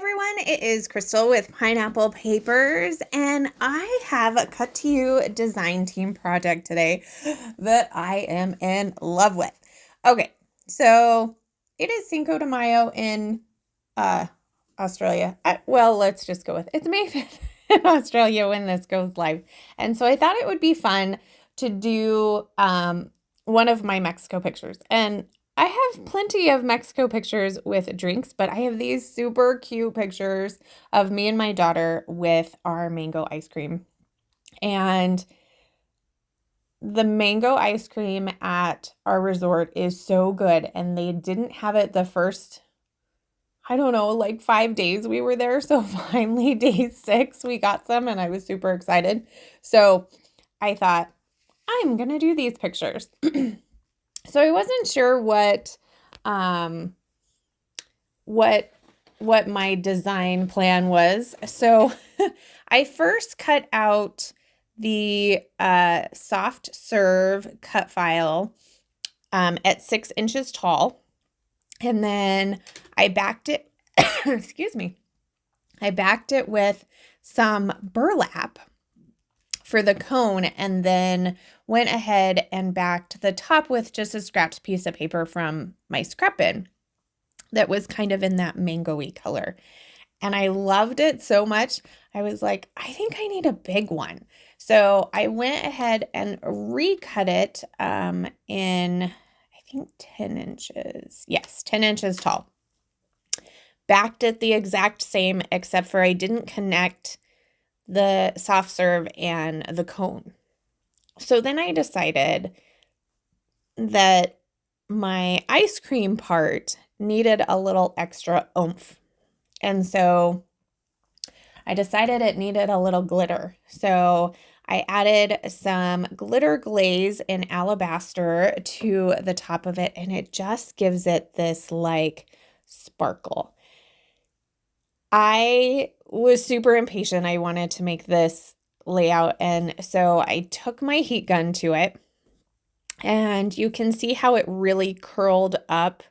everyone, it is Crystal with Pineapple Papers, and I have a cut to you design team project today that I am in love with. Okay, so it is Cinco de Mayo in Australia. Well, let's just go with it's May 5th in Australia when this goes live. And so I thought it would be fun to do one of my Mexico pictures. And I have plenty of Mexico pictures with drinks, but I have these super cute pictures of me and my daughter with our mango ice cream. And the mango ice cream at our resort is so good, and they didn't have it the first, I don't know, like 5 days we were there. So finally, day 6, we got some, and I was super excited. So I thought, I'm going to do these pictures. So I wasn't sure what my design plan was. So I first cut out the soft serve cut file at 6 inches tall, and then I backed it. Excuse me. I backed it with some burlap for the cone, and then went ahead and backed the top with just a scrapped piece of paper from my scrap bin that was kind of in that mango-y color. And I loved it so much. I was like, I think I need a big one. So I went ahead and recut it in, I think 10 inches. Yes, 10 inches tall. Backed it the exact same, except for I didn't connect the soft serve and the cone. So then I decided that my ice cream part needed a little extra oomph. And so I decided it needed a little glitter. So I added some glitter glaze in alabaster to the top of it, and it just gives it this like sparkle. I was super impatient. I wanted to make this layout, and so I took my heat gun to it, and you can see how it really curled up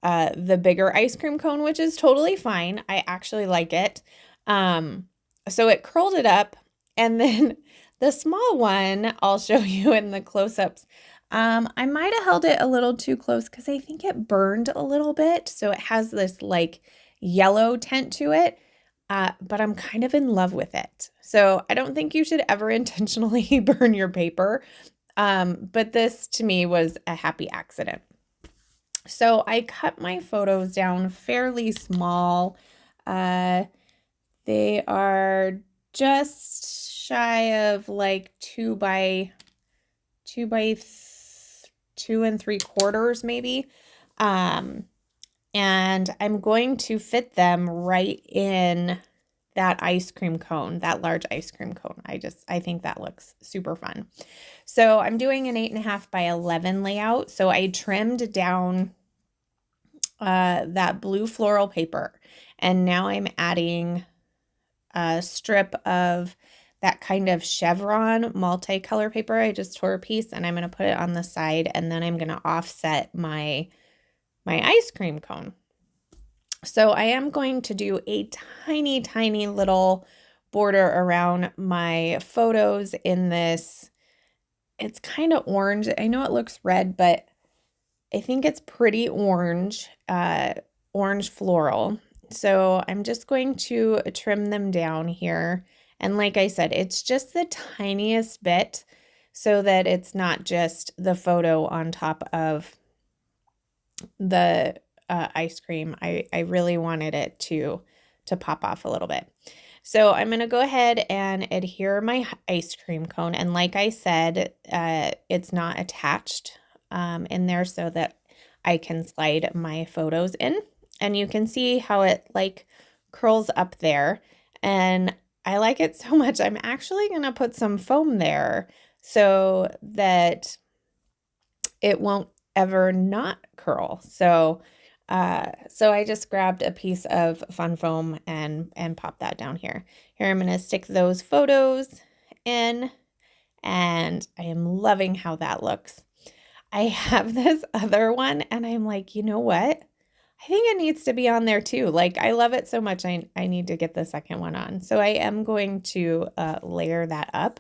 the bigger ice cream cone, which is totally fine. I actually like it. So it curled it up, and then the small one, I'll show you in the close-ups. I might have held it a little too close because I think it burned a little bit. So it has this like yellow tint to it, but I'm kind of in love with it. So I don't think you should ever intentionally burn your paper, but this to me was a happy accident. So I cut my photos down fairly small. They are just shy of like 2 by 2 3/4 maybe. And I'm going to fit them right in that ice cream cone, that large ice cream cone. I think that looks super fun. So I'm doing an 8.5 by 11 layout. So I trimmed down that blue floral paper, and now I'm adding a strip of that kind of chevron multicolor paper. I just tore a piece, and I'm going to put it on the side, and then I'm going to offset my ice cream cone. So I am going to do a tiny, tiny little border around my photos in this. It's kind of orange. I know it looks red, but I think it's pretty orange, orange floral. So I'm just going to trim them down here. And like I said, it's just the tiniest bit so that it's not just the photo on top of the ice cream. I really wanted it to pop off a little bit. So I'm going to go ahead and adhere my ice cream cone. And like I said, it's not attached in there so that I can slide my photos in. And you can see how it like curls up there. And I like it so much, I'm actually going to put some foam there so that it won't ever not curl. So I just grabbed a piece of fun foam and popped that down here. Here I'm going to stick those photos in, and I am loving how that looks. I have this other one, and I'm like, you know what? I think it needs to be on there too. Like, I love it so much, I need to get the second one on. So I am going to layer that up.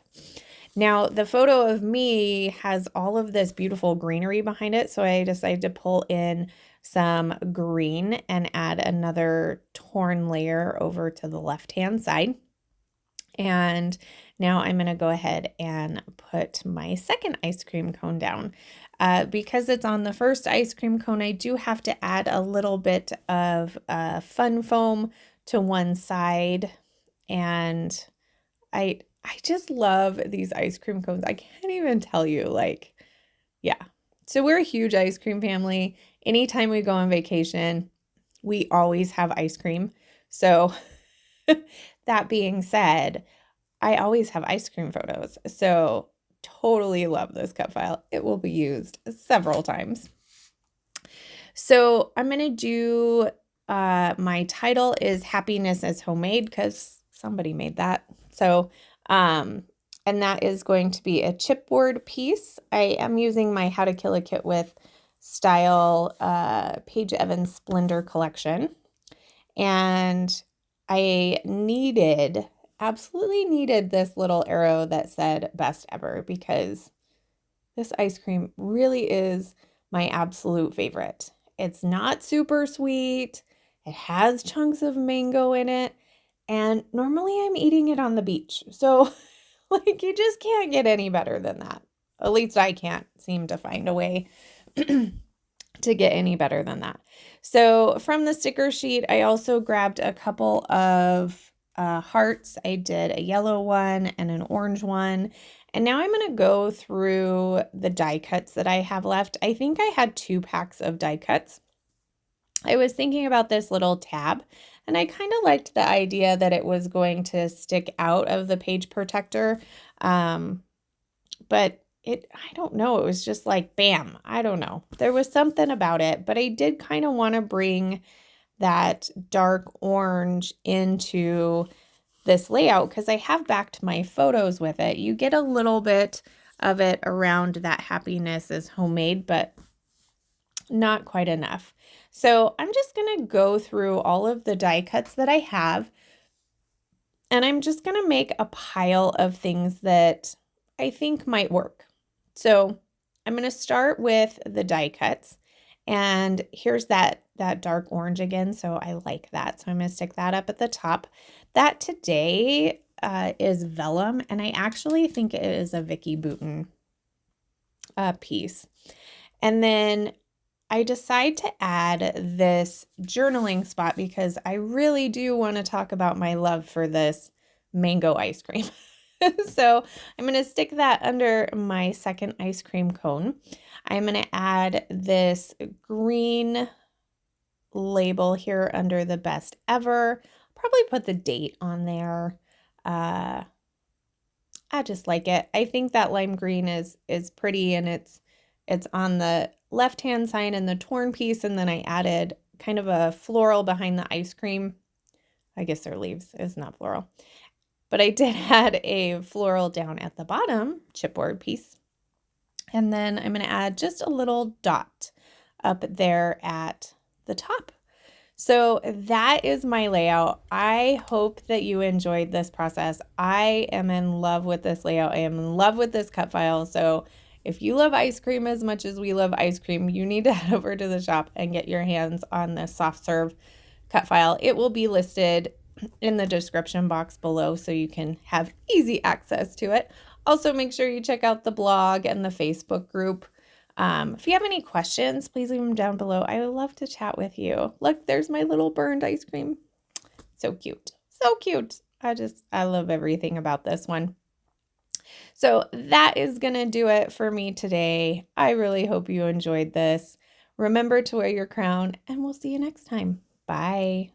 Now, the photo of me has all of this beautiful greenery behind it, so I decided to pull in some green and add another torn layer over to the left-hand side. And now I'm going to go ahead and put my second ice cream cone down. Because it's on the first ice cream cone, I do have to add a little bit of fun foam to one side. And I just love these ice cream cones. I can't even tell you, like, yeah. So we're a huge ice cream family. Anytime we go on vacation, we always have ice cream. So that being said, I always have ice cream photos. So totally love this cut file. It will be used several times. So I'm going to do, my title is Happiness is Homemade because somebody made that. So, and that is going to be a chipboard piece. I am using my How to Kill a Kit with Style Paige Evans Splendor collection. And I absolutely needed this little arrow that said best ever because this ice cream really is my absolute favorite. It's not super sweet. It has chunks of mango in it. And normally I'm eating it on the beach. So like you just can't get any better than that. At least I can't seem to find a way to get any better than that. So from the sticker sheet, I also grabbed a couple of hearts. I did a yellow one and an orange one. And now I'm going to go through the die cuts that I have left. I think I had 2 packs of die cuts. I was thinking about this little tab, and I kind of liked the idea that it was going to stick out of the page protector. But I don't know, it was just like, bam, I don't know. There was something about it, but I did kind of want to bring that dark orange into this layout because I have backed my photos with it. You get a little bit of it around that happiness is homemade, but not quite enough. So I'm just going to go through all of the die cuts that I have, and I'm just going to make a pile of things that I think might work. So I'm going to start with the die cuts, and here's that dark orange again. So I like that. So I'm going to stick that up at the top. That today is vellum, and I actually think it is a Vicky Bouton piece. And then I decide to add this journaling spot because I really do want to talk about my love for this mango ice cream. So I'm going to stick that under my second ice cream cone. I'm going to add this green label here under the best ever. Probably put the date on there. I just like it. I think that lime green is pretty, and it's on the left-hand side in the torn piece, and then I added kind of a floral behind the ice cream. I guess they're leaves. It's not floral. But I did add a floral down at the bottom, chipboard piece. And then I'm going to add just a little dot up there at the top. So that is my layout. I hope that you enjoyed this process. I am in love with this layout. I am in love with this cut file. So if you love ice cream as much as we love ice cream, you need to head over to the shop and get your hands on this soft serve cut file. It will be listed in the description box below so you can have easy access to it. Also, make sure you check out the blog and the Facebook group. If you have any questions, please leave them down below. I would love to chat with you. Look, there's my little burned ice cream. So cute. So cute. I love everything about this one. So that is going to do it for me today. I really hope you enjoyed this. Remember to wear your crown, and we'll see you next time. Bye.